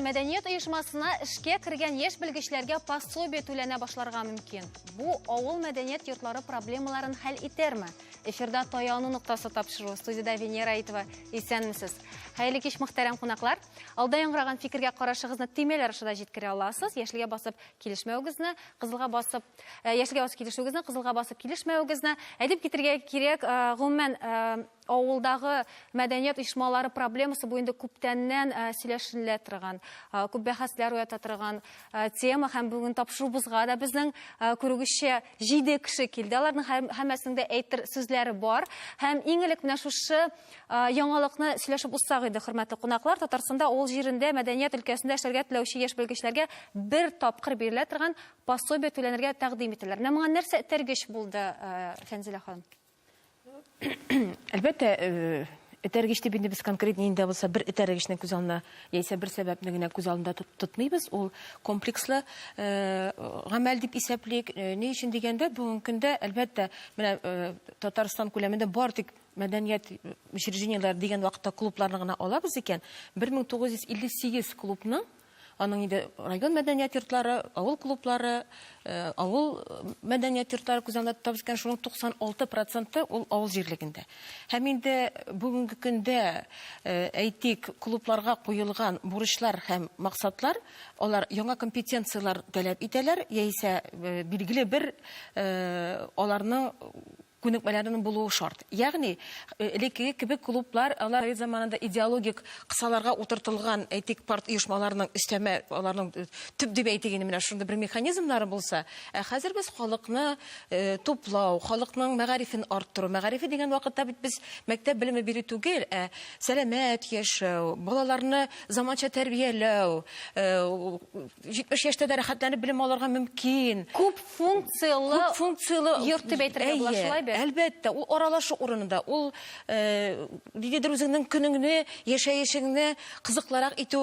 мәдәният оешмасына эшкә кергән яшь белгечләргә пособие түләнә башларга мөмкин. Бу авыл мәдәният йортлары проблемаларын хәл итәрме? Эфирда таяну нуктасы тапшыру. Студияда Венера Аитова. Исәнмесез. Хәерле кич, мөхтәрәм кунаклар. Алда яңгыраган фикергә карашыгызны тимәләр аша җиткерә аласыз. Яшьлегә басып килешмәүгезне, кызылга басып, яшьлегә басып килешүгезне, кызылга басып килешмәүгезне әйтеп китергә кирәк. Гомумән авылдагы мәдәният оешмалары проблемасы буенда күптәннән сөйләшелә торган, күп бәхәсләр уята торган тема һәм бүген тапшырубызга да безнең күрүгезчә 7 кеше килде. Аларның һәммәсенең дә әйтер сүзләре бар. Һәм иң элек менә шушы яңалыкны сөйләшеп узсак иде, хөрмәтле кунаклар. Татарстанда авыл җирендә мәдәният өлкәсендә эшләргә теләүче яшь белгечләргә бер тапкыр бирелә торган пособие түләнергә тәкъдим ителәр. Менә моңа нәрсә этәргеч булды, Фәнзилә ханым? Әлбәттә, этәргечте бинде без конкрет нинди булса бер этәргечне күз алдына яисә бер сәбәпне генә күз алдында тотмыйбыз. Ул комплекслы гамәл дип исәплик. Ни өчен дигәндә, бүгенге көндә әлбәттә менә Татарстан күләмендә бар тик мәдәният учреждениеләр дигән вакытта клубларны гына алабыз икән. 1958 клубның аның инде район мәдәният йортлары, авыл клублары, авыл мәдәният йортлары күз алдына тотабыз икән, шуның 96% ул авыл җирлегендә. Һәм инде бүгенге көндә әйтик, клубларга куелган бурычлар һәм максатлар, алар яңа компетенциялар таләп итәләр, яисә билгеле бер аларның күнекмәләренең булуы шарт. Ягъни, элекке кебек клублар, алар заманында идеологик кысаларга утыртылган, әйтик, парт оешмаларының өстәмә, аларның төп дип әйтегән менә шундый бер механизмнары булса, хәзер без халыкны туплау, халыкның мәгарифен арттыру, мәгарифе дигән вакытта бит без мәктәп белеме бирү түгел, сәламәт яшәү, балаларны заманча тәрбияләү, 70 яшьтә дә рәхәтләнеп белем алырга мөмкин. Күп функциялы йорт дип әйтергә була, шулай бит? Әлбәттә, ул аралашу урынында, ул дидер үзеңнең көнеңне, яшәешеңне кызыклырак итү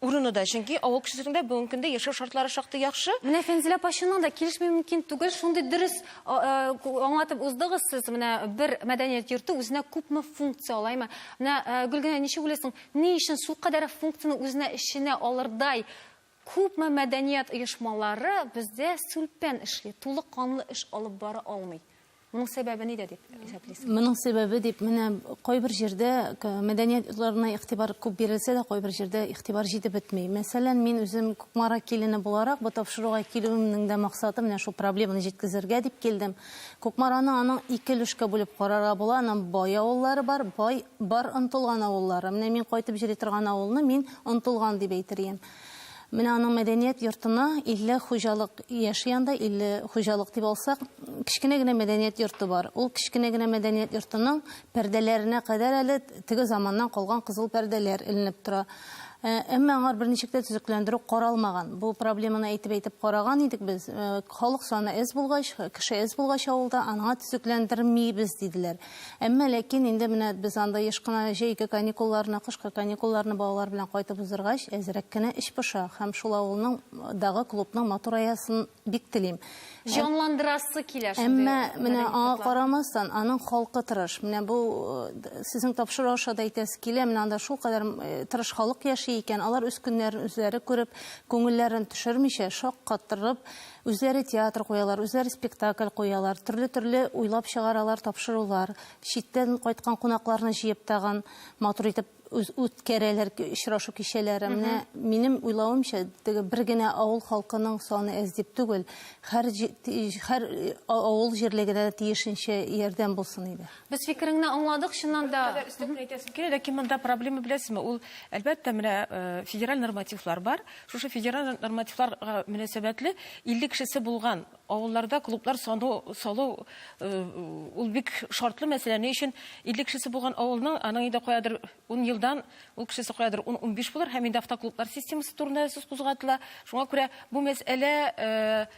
урынында. Чөнки авыл кешеләрендә бүгенге көндә яшәү шартлары шактый яхшы. Менә Фәнзилә апачының да килешмәү мөмкин түгел, шундый дөрес аңлатып уздыгыз сез. Менә бер мәдәният йорты үзенә күпме функция алаймы? Менә Гөлгенә, ничек уйлыйсың, ни өчен шул кадәр функцияны үзенә эченә алырдай күпме мәдәният оешмалары бездә сүлпән эшли, тулы канлы эш алып бара алмый? Моның сәбәбе нидә дип исәплисез? Моның сәбәбе дип, менә кайбер җирдә мәдәният йортларына игътибар күп бирелсә дә, кайбер җирдә игътибар җитеп бетми. Мәсәлән, мин үзем Кукмара килене буларак, бу тапшыруга килүемнең дә максаты менә шул проблеманы җиткезергә дип килдем. Кукмараны аның 2 өлешкә бүлеп карарга була. Аның бай авыллары бар, бар ынтылган авыллары. Менә мин кайтып йөри торган авылны мин ынтылган дип әйтергәм. Менә аның мәдәният йортына 50 хуҗалык яшәгәндә, 50 хуҗалык дип алсак, кичкенә генә мәдәният йорты бар. Ул кичкенә генә мәдәният йортының пәрдәләренә кадәр әле теге заманнан калган кызыл пәрдәләр эленеп тора. Әмма аңар берничек тә төзекләндерү каралмаган. Бу проблеманы әйтеп караган идек без. Халык саны аз булгач, кеше аз булгач авылда аңа төзекләндермибез диделәр. Әмма ләкин инде менә без анда еш кына җәйге каникулларны, кышкы каникулларны балалар белән кайтып узыргач, әзрәк кенә эш пыша. Һәм шул авылның дагы клубның матур аясын бик телим. Җанландырасы килә шундый. Әмма менә аңа карамастан, аның халкы тырыш. Менә бу сезнең тапшыру аша да әйтәсе килә, менә анда шул кадәр тырыш халык яши икән, алар үз көннәрен үзләре күреп, күңелләрен төшермичә, шаккаттырып, үзләре театр куялар, үзләре спектакль куялар, төрле уйлап чыгаралар, тапшырулар, читтән кайткан кунакларны җыеп тагын матур итеп үткәрәләр, очрашу кичәләре. Менә минем уйлавымча, бер генә авыл халкының саны аз дип түгел, һәр авыл җирлегендә тиешенчә ярдәм булсын иде. Без фикереңне аңладык, чыннан да. Ләкин монда проблема беләсезме? Ул әлбәттә менә федераль нормативлар бар. Шушы федераль нормативларга мөнәсәбәтле 50 кешесе булган авылларда клублар салу ул бик шартлы мәсьәлә. Ни өчен 50 кешесе булган авылның аның инде каядыр 10 елдан ул кешесе каядыр 10-15 булыр, һәм инде автоклублар системасы турында сүз кузгатыла. Шуңа күрә бу мәсьәлә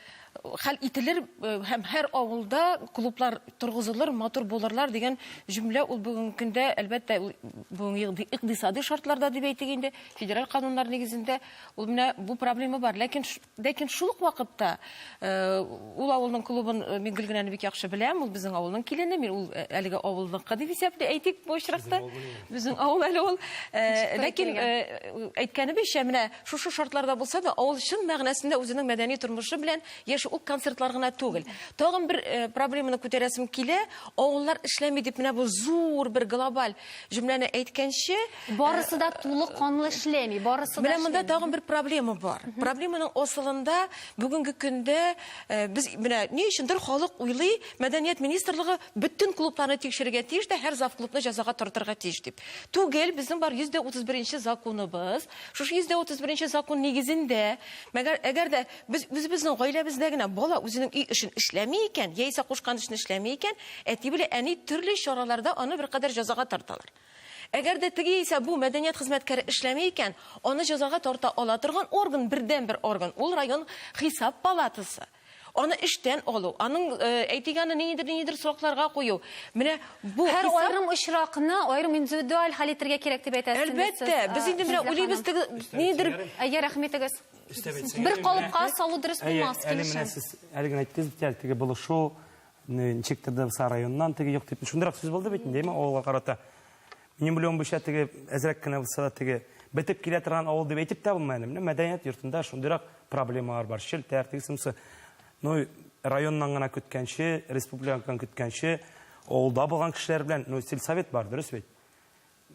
хәл ителер һәм һәр авылда клублар торгызылыр, матур булырлар дигән җөмлә ул бүгенге көндә әлбәттә бүгенге икътисади шартларда дип әйтик инде, федераль кануннар нигезендә ул менә бу проблема бар. Ләкин шул ук вакытта ул авылның клубын мин Гөлгенәне бик яхшы беләм, ул безнең авылның килене, мин ул әлеге авылныкы дип исәпле әйтик бу очракта. Безнең авыл әле ул. Ләкин әйткәнебезчә, менә шушы шартларда булса да, авыл чын мәгънәсендә үзенең мәдәни тормышы белән яшь ул концертлар гына түгел. Тагын бер проблеманы күтәрәсем килә, авыллар эшләми дип менә бу зур бер глобаль җөмләне әйткәнче, Барысы да тулы канлы эшләми, барысы да. менә монда тагын бер проблема бар. Проблеманың асылында бүгенге көндә без менә ни өчендер халык уйлый, мәдәният министрлыгы бөтен клубларны тикшерергә тиеш дә, һәр зав клубны җәзага тартырга тиеш дип. Түгел, безнең бар 131 законыбыз. Шушы 131 закон нигезендә, әгәр дә безнең гаиләбездә генә бала үзенең үй эшен эшләми икән, яисә кушкан эшен эшләми икән, әти белән әни төрле чараларда аны бер кадәр җәзага тарталар. Әгәр дә теге исә бу мәдәният хезмәткәре эшләми икән, аны җәзага тарта ала торган орган, бердән бер орган, ул район хисап палатасы. Аны эштән алу, аның әйтигәне нидер соракларга кую. Менә бу Һәр айрым очракны айрым индивидуаль хәл итәргә кирәк дип әйтәсез. Әлбәттә, без инде менә уйлыйбыз теге нидер. Рәхмәтегез. Бер калыпка салу дөрес булмас, килешәм. Әлеге әйттегез, теге булышу ничектер районнан теге юк дип шундырак сүз булды бит инде, авылга карата. Минем белән буша теге әзрәк кенә булса да теге бетеп килә торган авыл дип әйтеп тә булмады. Менә мәдәният йортында шундырак проблемалар бар. Челтәр тегесемсе, районнан гына көткәнче, республикадан көткәнче, авылда булган кешеләр белән, сельсовет бар, дөрес бит.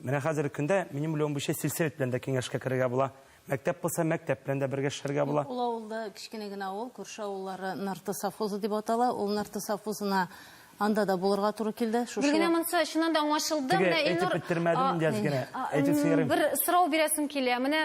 Менә хәзерге көндә минем белән буша сельсовет белән дә киңәшкә керергә була. Мәктәп булса, мәктәп белән дә бергә эшләргә була. Ул авылда кичкенә генә авыл, күрше авыллары Нарты совхозы дип атала. Ул Нарты совхозына анда да булырга туры килде. Гөлгенә монсы чыннан да аңлашылды. Менә әйтеп бетермәдем инде әзгенә. Бер сорау бирәсем килә. Менә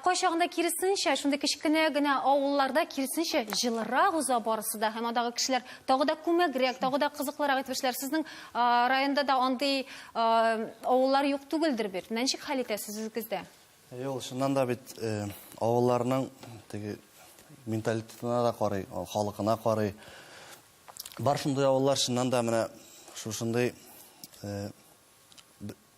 кайчагында киресенчә, шундый кичкенә генә авылларда киресенчә җылырак уза барысы да, һәм андагы кешеләр тагы да күмәгрәк, тагы да кызыклырак итеп эшләр. Сезнең районда да андый авыллар юк түгелдер бит. Ничек хәл итәсез үзегездә? Ул шуннан да бит авылларның теге менталитетына да карый, халыкына карый. Бар шундый авыллар шуннан да менә шушындай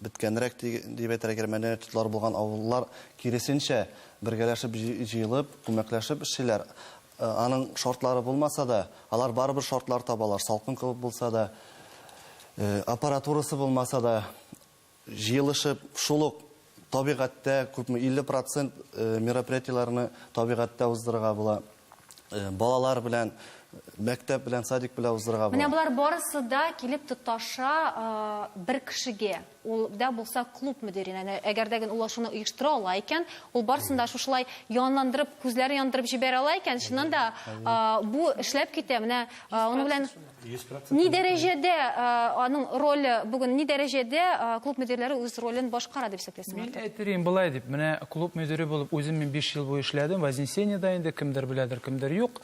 биткәнрәк дип әйтергә мәдәниятләр булган авыллар киресенчә бергәләшеп җыелып, күмәкләшеп эшләр. Аның шартлары булмаса да, алар барыбер шартлар табалар. Салкын кылып булса да, аппаратурасы булмаса да, җыелышып шулык табигатьтә күпме 50% мероприятиеләрне табигатьтә уздырырга була. Балалар белән, мәктәп белән, садик белән уздырырга була. Менә булар барысы да килеп тоташа бер кешегә. Ул да булса клуб мөдирине. Әгәр дә ул шуны оештыра ала икән, ул барсын да шушылай янландырып, күзләре яндырып җибәрә ала икән, шуннан да бу эшләп китә. Менә аны белән ни дәрәҗәдә аның роле бүген ни дәрәҗәдә клуб мөдирләре үз ролен башкара дип сөйләсәң. Мин әйтерим булай дип, менә клуб мөдире булып үзем 5 ел буе эшләдем, Вознесениедә инде кемдер беләдер, кемдер юк.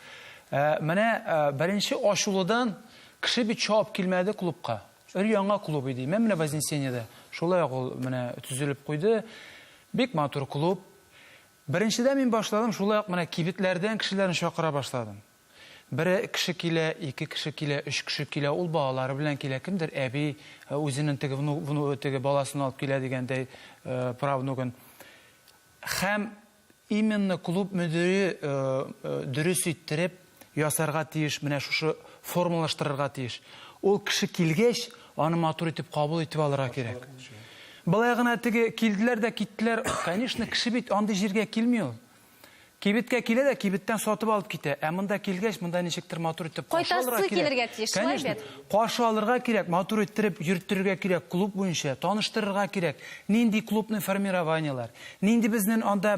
Менә беренче ачулыдан кеше бит чап килмәде клубка. Яңа клуб иде. Менә Вознесениедә шулай ул менә төзелеп куйды. Бик матур клуб. Беренчедә мин башладым, шулай менә кибетләрдән кешеләрне чакыра башладым. Бер кеше килә, 2 кеше килә, 3 кеше килә, ул балалары белән килә, кемдер әби үзенең теге баласын алып килә дигәндәй правнугын. Һәм именно клуб мөдире дөрес иттереп ясарга тиеш, менә шушы формалаштырырга тиеш. Ул кеше килгәч, аны матур итеп кабул итеп алырга кирәк. Былай гына теге килделәр дә киттеләр. Конечно, кеше бит андый җиргә килми ул. Кибеткә килә дә кибеттән сатып алып китә. Ә монда килгәч, монда ничектер матур итеп каршы алырга кирәк. Кайтасы килергә тиеш, шулай бит. Каршы алырга кирәк, матур иттереп йөртергә кирәк, клуб буенча таныштырырга кирәк. Нинди клубны формированиелар, нинди безнең анда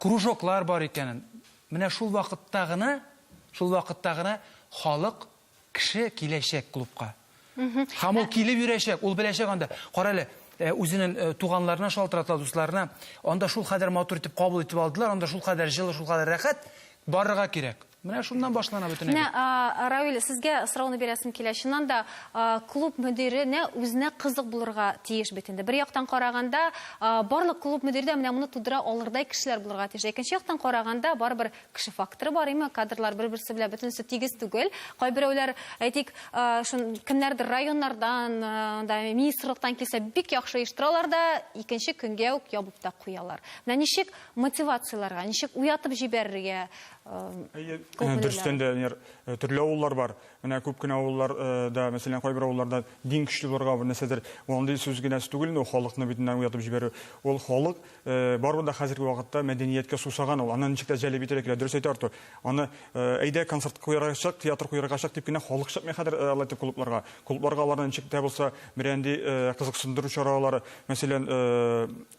кружоклар бар икәнен. Менә шул вакытта гына халык кеше киләчәк клубка. Һәм ул килеп йөрәчәк, ул беләчәк анда. Карале, үзенең туганнарына шалтырата, дусларына, анда шул кадәр матур итеп кабул итеп алдылар, анда шул кадәр җылы, шул кадәр рәхәт барырга кирәк. Менә шуннан башлана бөтен. Менә Равил, сезгә сорауны бирәсем килә. Чыннан да клуб мөдире үзенә кызык булырга тиеш бит инде. Бер яктан караганда, барлык клуб мөдире дә менә моны тудыра алырдай кешеләр булырга тиеш. Икенче яктан караганда, барыбер кеше факторы бар име, кадрлар бер-берсе белән бөтенесе тигез түгел. Кайберәүләр, әйтик, шун кемнәрдер районнардан, министрлыктан килсә, бик яхшы оештыралар да, икенче көнгә үк ябып та куялар. Менә ничек мотивацияларга, ничек уятып җибәрергә Дөрестен дә төрле авыллар бар. Менә күп кенә авылларда, мәсәлән, кайбер авылларда дин көчле булырга бер нәрсәдер. Андый сүз генә түгел, халыкны битеннән уятып җибәрү. Ул халык барыбер да хәзерге вакытта мәдәнияткә сусаган ул. Аны ничек тә җәлеп итәргә кирәк. Дөрес әйтә Артур. Аны әйдә концерт куярга чак, театр куярга чак дип кенә халык чыкмый хәзер алай дип клубларга. Клубларга алардан ничек тә булса, берәнди кызыксындыру чаралары, мәсәлән,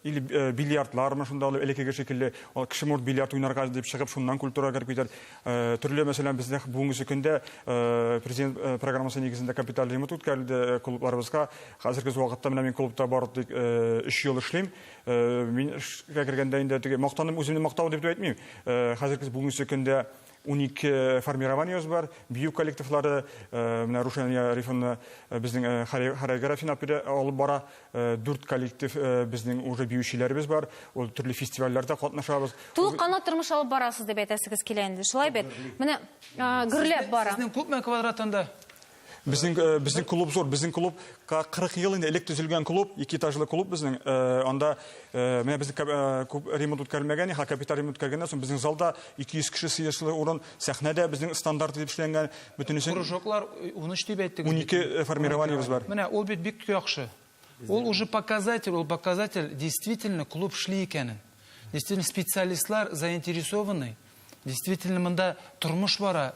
бильярдлар, шунда элекеге шикелле, кеше мурт бильярд уйнарга дип чыгып, шуннан культура кертеп китәр. Төрле, мәсәлән, бездә бүгенге көндә президент программасы нигезендә капиталь ремонт үткәрелде клубларыбызга. Хәзерге вакытта менә мин клубта барлык 3 ел эшлим. Мин эшкә кергәндә инде теге мактаным, үземне мактау дип әйтмим. Хәзерге бүгенге көндә 12 формирование бар, бию коллективлары, менә Рушания Рифовна безнең хореографияны алып бара, 4 коллектив безнең уже биючеләребез бар, ул төрле фестивальләрдә катнашабыз. Тулканлы тормыш алып барасыз дип әйтәсегез килә инде. Шулай бит. Менә гөрләп бара. Сезнең күпме квадратында? Безнең клуб зур, безнең клуб 40 ел инде элек төзелгән клуб, 2 этажлы клуб безнең. Анда менә безнең күп ремонт үткәрелмәгән, капиталь ремонт үткәргәннән соң безнең залда 200 кеше сыешлы урын, сәхнәдә безнең стандарт дип эшләнгән, бөтенесен Кружоклар 13 дип әйттегез. 12 формированиебыз бар. Менә ул бит бик яхшы. Ул уже показатель, действительно клуб шли икәнен. Действительно специалистлар заинтересованы. Действительно монда тормыш бара.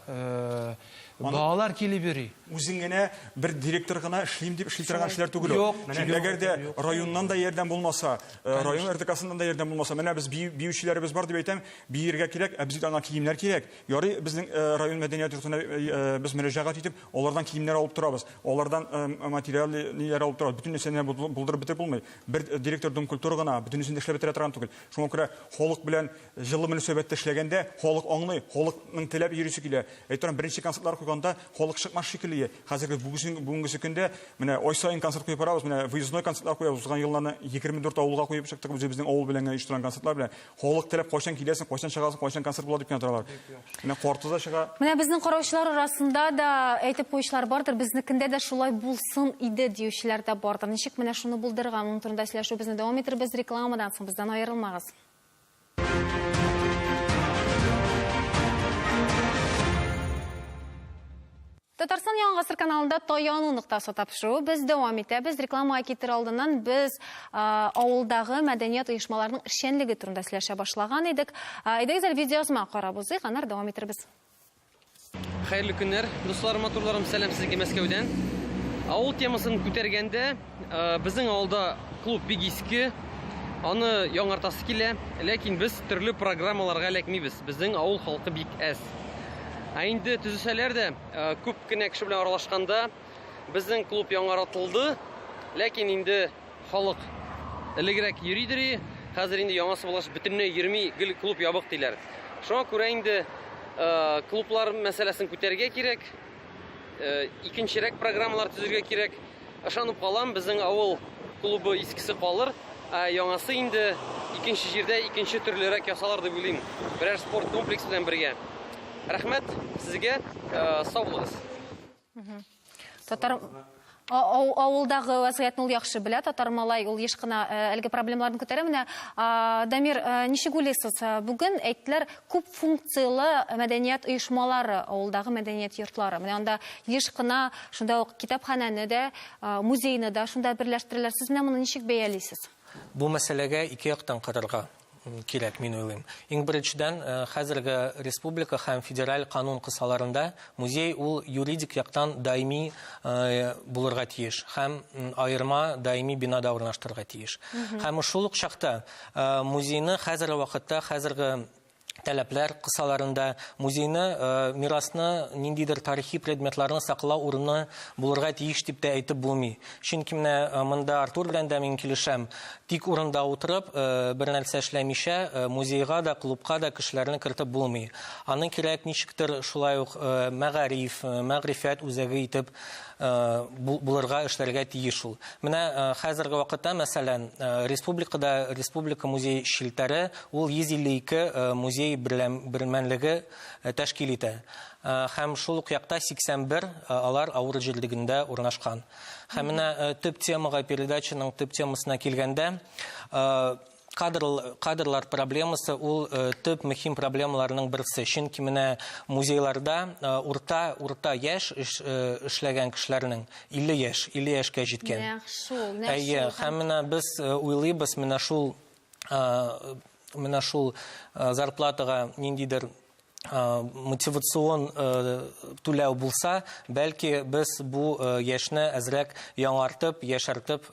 Балалар килеп йөри. Үзең генә бер директор гына эшлим дип эшли торган кешеләр түгел. Әгәр дә районнан да ярдәм булмаса, район РТКсыннан да ярдәм булмаса, менә без биючеләребез бар дип әйтәм, биергә кирәк, безгә аңа киемнәр кирәк. Ярый, безнең район мәдәният йортына без мөрәҗәгать итеп, алардан киемнәр алып торабыз. Алардан материаллар алып торабыз. Бөтенесенә булдырып бетеп булмый. Бер директор дом культура гына бөтенесен эшләп бетерә торган түгел. Шуңа күрә халык белән җылы мөнәсәбәттә эшләгәндә, халык аңлый, халыкның теләп йөрүсе килә. Әйтерәм, беренче концертлар куйганда халык чыкмас шикелле. Хәзерге бүгенге көндә менә ай саен концерт куеп барабыз. Менә выездной концертлар куябыз. Узган елларны 24 авылга куеп чыктык. Безнең авыл белән оештырган концертлар белән. Халык теләп кайчан киләсең, кайчан чыгасың, кайчан концерт була дип торалар. Менә Картызда чыга. Менә безнең караучылар арасында да әйтеп куючылар бардыр, безнекендә дә шулай булсын иде диючеләр дә бардыр. Ничек менә шуны булдырган, моның турында сөйләшү безне дәвам иттербез, рекламадан соң бездән аерылмагыз. Татарстан Яңа гасыр каналында таяну нуктасы тапшыру. Без дәвам итәбез. Рекламага китер алдыннан без авылдагы мәдәният оешмаларының эшчәнлеге турында сөйләшә башлаган идек. Әйдәгез әле видеозма карап узыйк, аннан дәвам итәрбез. Хәерле көннәр, дусларым, матурларым, сәлам сезгә Мәскәүдән. Авыл темасын күтәргәндә, безнең авылда клуб бик иске, аны яңартасы килә, ләкин без төрле программаларга эләкмибез. Безнең авыл халкы бик әз. Инде төзүчеләр дә күп кенә кеше белән аралашканда, безнең клуб яңартылды, ләкин инде халык элегрәк йөридер, хәзер инде яңасы булгач бөтенләй йөрми, гел клуб ябык диләр. Шуңа күрә инде клублар мәсьәләсен күтәрергә кирәк, икенчерәк программалар төзергә кирәк. Ышанып калам, безнең авыл клубы искесе калыр, яңасы инде икенче җирдә икенче төрлерәк ясалар дип уйлыйм. Берәр спорт комплекс белән бергә. Рәхмәт сезгә, сау булыгыз. Татар авылдагы вазгыятны ул яхшы белә, татар малай ул еш кына әлеге проблемаларны күтәрә. Менә Дамир, ничек уйлыйсыз? Бүген әйттеләр, күп функциялы мәдәният оешмалары, авылдагы мәдәният йортлары. Менә анда еш кына шунда ук китапханәне дә, музейны да шунда берләштерәләр. Сез менә моны ничек бәялисез? Бу мәсьәләгә ике яктан карарга кирәк, мин уйлыйм. Иң беренчедән, хәзерге республика һәм федераль канун кысаларында музей ул юридик яктан даими булырга тиеш һәм айырма даими бинада урнаштырырга тиеш. Һәм шул ук чакта музейны хәзерге вакытта, хәзерге таләпләр кысаларында музейны, мирасны, ниндидер тарихи предметларны саклау урыны булырга тиеш дип тә әйтеп булмый. Чөнки менә монда Артур белән дә мин килешәм. Тик урында утырып, бер нәрсә эшләмичә, музейга да, клубка да кешеләрне кертеп булмый. Аның кирәк ничектер шулай ук мәгариф, мәгърифәт үзәге итеп булырга эшләргә тиеш ул. Менә хәзерге вакытта, мәсәлән, республика музей шелтәре ул 152 музей бермәнлеге тәшкил итә. Һәм шул ук якта 81 алар авыр җирлегендә урнашкан. Һәм менә төп темага, передачаның төп темасына килгәндә, кадрлар проблемасы ул төп мөһим проблемаларның берсе. Чөнки менә музейларда урта яшь эшләгән кешеләрнең 50 яшькә җиткән. Һәм менә без уйлыйбыз, менә шул зарплатага ниндидер мотивацион түләү булса, бәлки без бу яшьне әзрәк яңартып, яшәртеп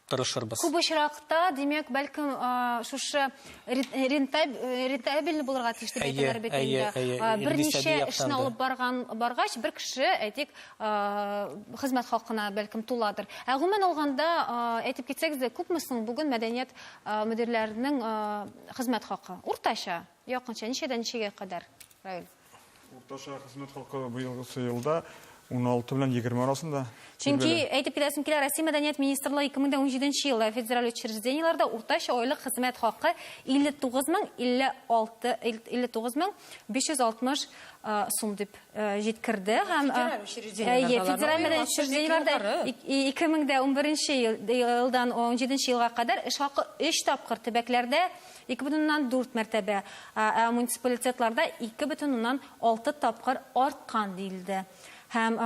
тырышырбыз. Күп очракта, демәк, бәлкем шушы рентабельный булырга тиеш дип әйтәләр бит инде. Берничә эшне алып баргач, бер кеше, әйтик, хезмәт хакына бәлкем туладыр. Гомумән алганда, әйтеп китсәгез дә, күпме соң бүген мәдәният мөдирләренең хезмәт хакы? Уртача, якынча ничәдән ничәгә кадәр? Равил. Уртача хезмәт хакы быелгы елда 16 белән 20 арасында. Чөнки әйтеп киләсем килә, Россия мәдәният министрлыгы 2017 елда федераль учреждениеларда уртача айлык хезмәт хакы 59560 сум дип җиткерде. Һәм федераль мәдәният учреждениеларда 2011 елдан 17 елга кадәр эш хакы 3 тапкыр, төбәкләрдә 2,4 мәртәбә, муниципалитетларда 2,6 тапкыр арткан диелде. Һәм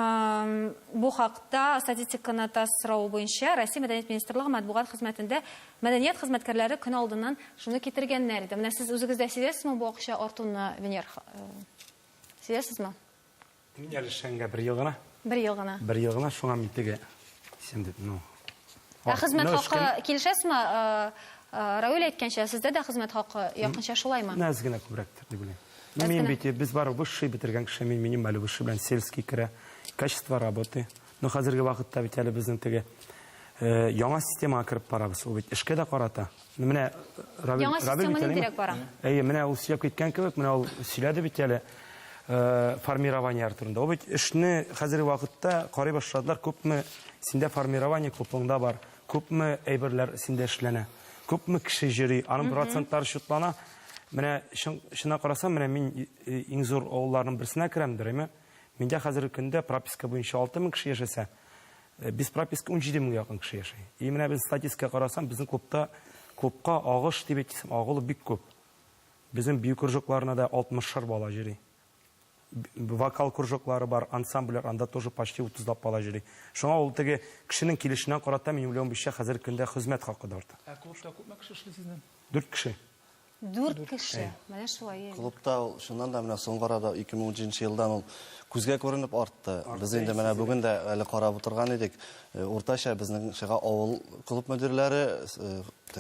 бу хакта статистиканы тасрау буенча Россия мәдәният министрлыгы матбугат хезмәтендә мәдәният хезмәткәрләре көн алдыннан шуны китергәннәр иде. Менә сез үзегез дә сизәсезме бу акча артуны, Венер? Сизәсезме? Мин әлешәнгә бер ел гына. Бер ел гына. Бер ел гына шуңа митеге сендеп, хезмәт хакы килешәсезме? Равил әйткәнчә, сездә дә хезмәт хакы якынча шулаймы? Нәз генә күбрәктер дип уйлыйм. Мин бит без бар высший битергән кеше, минем әле высший белән сельский керә, качество работы. Но хәзерге вакытта бит әле безнең теге яңа системага кереп барабыз. Ул бит эшкә дә карата. Менә яңа система нидирәк бара? Менә ул сөйләп киткән кебек, менә ул сөйләде бит әле формирование турында. Ул бит эшне хәзерге вакытта карый башладылар. Күпме синдә формирование клубында бар, күпме әйберләр синдә эшләнә, күпме кеше йөри, аның процентлары шутлана. Менә шуңа карасам, менә мин иң зур авылларның берсенә керәм дөрәме? Миндә хәзерге көндә прописка буенча 6000 кеше яшәсә, без прописка 17000 якын кеше яшәй. И менә без статистикага карасам, безнең клубка агыш дип әйтсәм, агылы бик күп. Безнең бию кружокларына да 60 бала йөри. Вокал кружоклары бар, ансамбльләр, анда тоже почти 30 бала йөри. Шуңа ул теге кешенең килешенә карата мин уйлыйм, бишә хәзерге көндә хезмәт хакы да арта. Клубта күпме кеше эшли сезнең? 4 кеше. 4 кеше. Менә шулай. Клубта шуннан да менә соңгы арада 2010 елдан ул күзгә күренеп артты. Без инде менә бүген дә әле карап утырган идек. Уртача безнең шыга авыл клуб мөдирләре,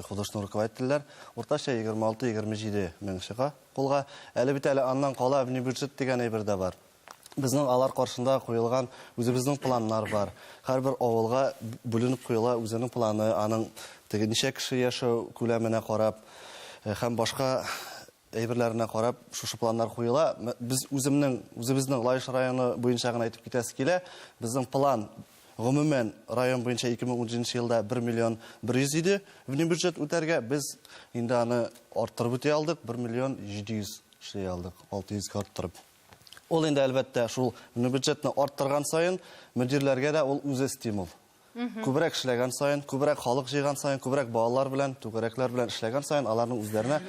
художественный руководительләр уртача 26-27 мең шыга. Кулга әле бит әле аннан кала бюджет дигән әйбер дә бар. Безнең алар каршында куелган үзебезнең планнар бар. Һәрбер авылга бүленеп куела үзенең планы, аның теге ничә кеше яшәү күләменә карап, һәм башка әйберләренә карап шушы планнар куела. Без үзебезнең Лаеш районы буенча гына әйтеп китәсе килә. Безнең план гомумән район буенча 2010 елда 1 миллион 100 иде. Вне бюджет үтәргә без инде аны арттырып үтә алдык. 1 миллион 700 эшләй алдык. 600 арттырып. Ул инде әлбәттә шул бюджетны арттырган саен мөдирләргә дә ул үзе стимул. Күбрәк эшләгән саен, күбрәк халык җыйган саен, күбрәк балалар белән, түгәрәкләр белән эшләгән саен аларның үзләренә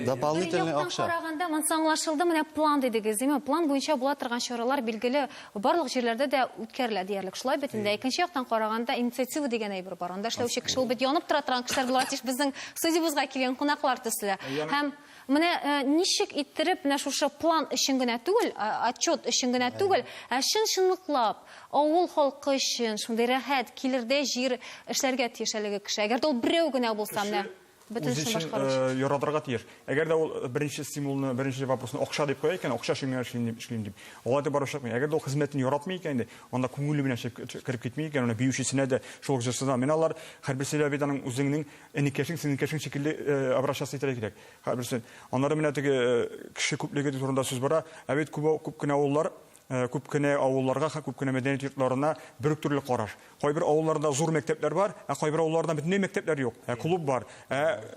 дополнительный акча. Караганда монсы аңлашылды, менә план дидегез, диме? План буенча була торган чаралар билгеле барлык җирләрдә дә үткәрелә диярлек. Шулай бит инде. Икенче яктан караганда инициатива дигән әйбер бар. Анда эшләүче кеше ул бит янып тора торган кешеләр булар, тиеш безнең студиябызга килгән кунаклар төсле. Һәм менә ничек иттереп менә шушы план өчен генә түгел, отчет өчен генә түгел, чынлыклап авыл халкы өчен шундый рәхәт килердә җир эшләргә тиеш әлеге кеше. Әгәр ул берәү генә булса менә Бөтен үз эшне өчен башкару өчен. яратырга тиеш. Әгәр дә ул беренче стимулны, беренче вопросны акча дип куя икән, акча эшлим дип. Алар да барып чыкмый. Әгәр дә ул хезмәтен яратмый икән, анда күңеле белән кирип китмий икән, аны биючесенә дә шул җырсыза. Мен алар һәрберсе дә бит аның үзенең энекәшен, синекәшен шикелле обращаться итәргә кирәк. Һәрберсе. Аннары менә теге кеше күплеге турында сүз бара. Ә бит күп кенә авыллар, күп кенә авылларга, күп кенә мәдәният йортларына бер төрле караш. Кайбер авылларда зур мәктәпләр бар, ә кайбер авылларда бөтенләй мәктәпләр юк. Клуб бар.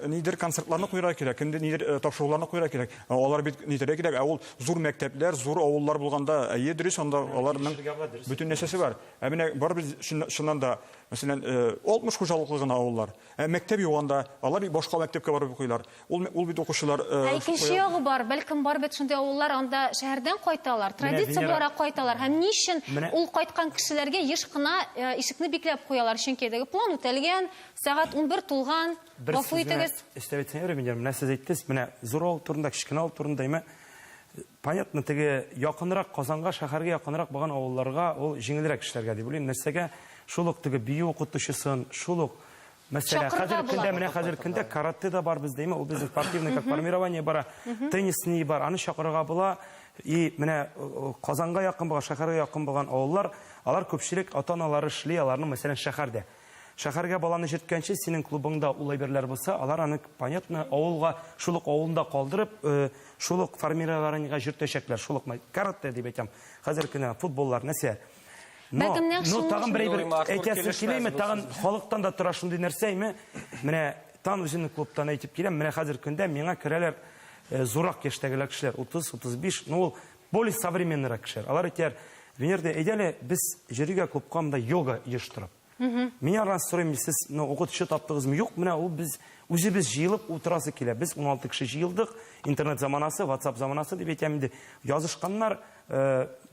Нидер концертларны куйырга кирәк, нидер тапшыруларны куйырга кирәк. Алар бит нидер кирәк, ә ул зур мәктәпләр, зур авыллар булганда, дөрес, анда аларның бөтен нәрсәсе бар. Менә барыбер шуннан да, мәсәлән, 60 хуҗалыклы гына авыллар. Мәктәп юганда, алар башка мәктәпкә барып укыйлар. Ул бит укучылар. Икенче ягы бар, бәлкем бар бит шундый авыллар, анда шәһәрдән кайталар, традиция буларак кайталар. Һәм нишен ул кайткан кешеләргә еш кына ишекне бикләп куялар, чөнки теге план үтәлгән, сәгать 11 тулган, гафу итегез. Истәбетсен йөрмәдем, менә сез әйттегез, менә зур авыл турында, кичкенә авыл турында име, понятно, теге якынрак Казанга, шәһәргә якынрак булган авылларга ул җиңелрәк эшләргә дип уйлыйм. Нәрсәгә? Шул ук теге бию укытучысын, шул ук мәсәлән, хәзер көндә карате да бар бездә, ул безнең спортивный как формирование бара, теннисный бар, аны чакырырга була. И менә Казанга якын булган, шәһәргә якын булган авыллар, алар күпчелек ата-аналары эшли, аларның мәсәлән шәһәрдә. Шәһәргә баланы җиткәнче синең клубыңда улай берләр булса, алар аны понятно авылга, шул ук авылда калдырып, шул ук формированиегә җөртәчәкләр, шул ук карате дип әйтәм. Хәзер көндә футболлар нәрсә? Но тагын бер әйтәсе киләме, тагын халыктан да тора шундый нәрсәме? Менә тан үзенең клубтан әйтеп киләм, менә хәзер көндә миңа керәләр зурак яшьтәгеләр кешеләр, 30-35, ну ул более современный кешеләр. Алар әйтәләр, Венерде әйдәле без җиргә клубка монда йога оештырып. Мин аран сорыйм, сез укытучы таптыгызмы? Юк, менә ул без үзебез җыелып утырасы килә. Без 16 кеше җыелдык, интернет заманасы, WhatsApp заманасы дип әйтәм инде. Язышканнар,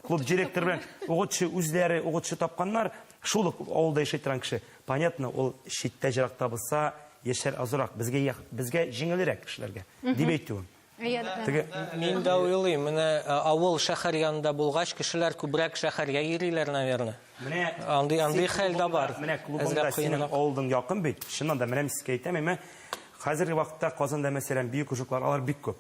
клуб директоры белән укытучы үзләре укытучы тапканнар, шул авылда яшәй торган кеше. Понятно, ул читтә җиракта булса, яшәр азрак, безгә җиңелрәк кешеләргә дип әйтүем. Мин дә уйлыйм, менә авыл шәһәр янында булгач, кешеләр күбрәк шәһәргә йөриләр, наверное. Андый хәл дә бар. Менә клубында синең авылдың якын бит. Чыннан да менә мискә әйтәм, хәзерге вакытта Казанда мәсәлән бию кружоклар, алар бик күп.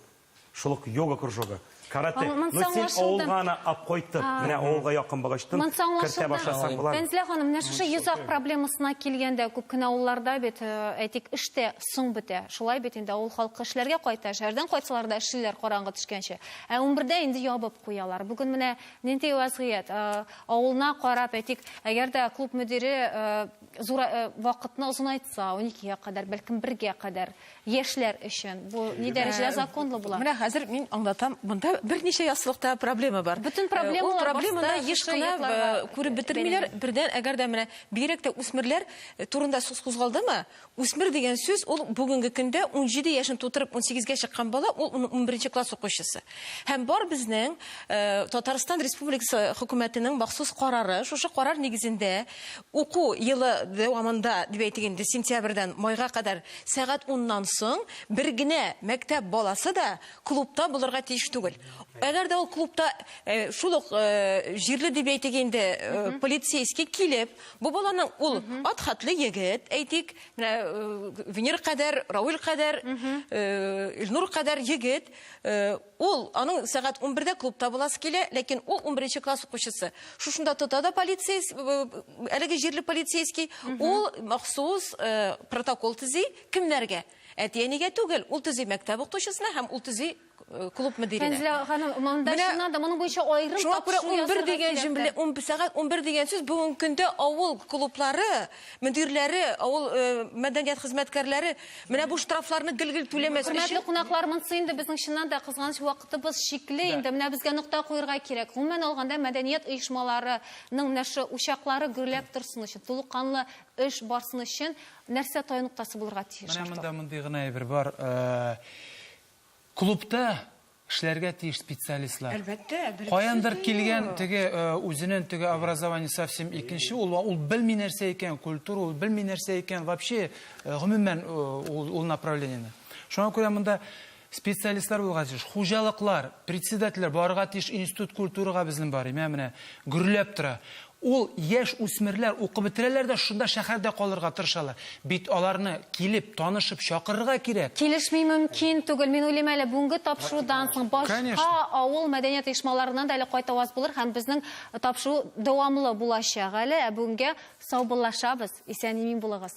Шул ук йога кружогы, карате. Ну син авылга ап кайтып, менә авылга якын булгачтын, кертә башласаң булар. Фәнзилә ханым, менә шушы йозак проблемасына килгәндә, күп кенә авылларда бит, әйтик, эштә соң бетә. Шулай бит инде авыл халкы эшләргә кайта, шәһәрдән кайтсалар да эшлиләр караңгы төшкәнче. Ә 11дә инде ябып куялар. Бүген менә нинди вазгыять, авылна карап, әйтик, әгәр дә клуб мөдире зур вакытны озынайтса, 12-гә кадәр, бәлкем 1-гә кадәр яшьләр өчен, бу ни дәрәҗәдә законлы була? Менә хәзер мин аңлатам, монда берничә яслыкта проблема бар. Бөтен проблемалар проблеманы еш кына күреп бетермиләр. Бердән, әгәр дә менә бигрәк тә үсмерләр турында сүз кузгалдымы? Үсмер дигән сүз ул бүгенге көндә 17 яшен тутырып 18-гә чыккан бала, ул 11-нче класс укучысы. Һәм бар безнең Татарстан Республикасы хөкүмәтенең махсус карары, шушы карар нигезендә уку елы дәвамында дип әйтгәндә сентябрьдән майга кадәр сәгать 10-нан соң бер генә мәктәп баласы да клубта булырга тиеш түгел. Әгәр дә ул клубта шул ук җирле дип әйтгәндә полицейский килеп, бу баланың ул ат хатлы егет, әйтик, Венер кадәр, Рауль кадәр, Илнур кадәр егет, ул аның сәгать 11-дә клубта буласы килә, ләкин ул 11-нче класс укучысы. Шушында тота да полицейский, әлеге җирле полицейский, ул махсус протокол төзи кемнәргә? Әтиянигә түгел, ул төзи мәктәп укучысына һәм ул төзи клуб мөдиренә. Фәнзилә ханым, монда чыннан да моның буенча аерым тапшыру 11 дигән җөмлә, 10 сәгать 11 дигән сүз бүген көндә авыл клублары, мөдирләре, авыл мәдәният хезмәткәрләре менә бу штрафларны гел-гел түләмәс өчен. Хөрмәтле кунаклар, монысы инде безнең чыннан да кызганыч вакытыбыз шикле, инде менә безгә нокта куярга кирәк. Гомумән алганда мәдәният оешмаларының нәшр учаклары гөрләп торсын өчен, тулыкканлы эш барсын өчен нәрсә тая нуктасы булырга тиеш. Менә монда мондый гына әйбер бар. Клубта эшләргә тиеш специалистлар. Әлбәттә. Каяндыр килгән теге үзенең теге образование совсем икенче, ул белми нәрсә икән, культура, ул белми нәрсә икән, вообще гомумән ул направлениене. Шуңа күрә монда специалистлар булга тиеш, хуҗалыклар, председательләр барырга тиеш институт культурага безнең бар, менә гөрләп тора. Ул яшь үсмерләр укып бетерәләр дә шунда шәһәрдә калырга тырышалар. Бит аларны килеп, танышып, чакырырга кирәк. Килешми мөмкин түгел. Мин уйлыйм әле бүгенге тапшырудан соң башка Конечно. авыл мәдәният оешмаларыннан да әле кайтаваз булыр һәм безнең тапшыру дәвамлы булачак әле. Бүгенгә саубуллашабыз. Исән-имин булыгыз.